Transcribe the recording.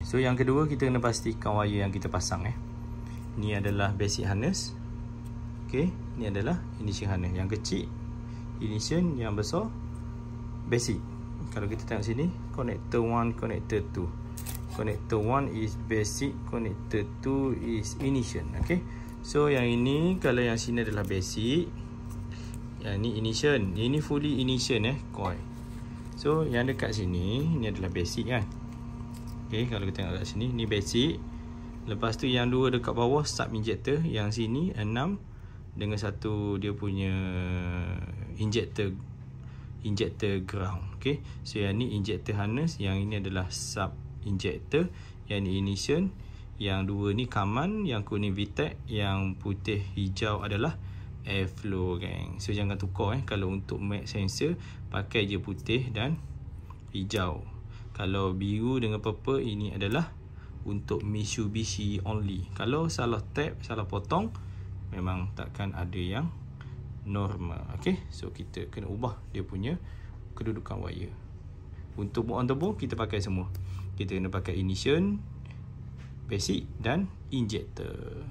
So yang kedua, kita kena pastikan wire yang kita pasang Ni adalah basic harness. Okey, ni adalah ignition harness. Yang kecil ignition, yang besar basic. Kalau kita tengok sini, connector 1, connector 2. Connector 1 is basic, connector 2 is ignition. Okey. So yang ini, kalau yang sini adalah basic, yang ni ignition. Ini fully ignition coil. So yang dekat sini ni adalah basic kan. Okey, kalau kita tengok kat sini, ni basic. Lepas tu yang dua dekat bawah sub injector. Yang sini 6 dengan satu dia punya injector ground. Okey. So yang ni injector harness, yang ini adalah sub injector, yang ni ignition, yang dua ni kaman, yang kuning VTEC, yang putih hijau adalah airflow gang. So jangan tukar kalau untuk Max sensor pakai je putih dan hijau. Kalau biru dengan purple, ini adalah untuk Mitsubishi only. Kalau salah tab, salah potong, memang takkan ada yang normal. Okey, so kita kena ubah dia punya kedudukan wire. Untuk move on turbo kita pakai semua. Kita kena pakai ignition, basic dan injector.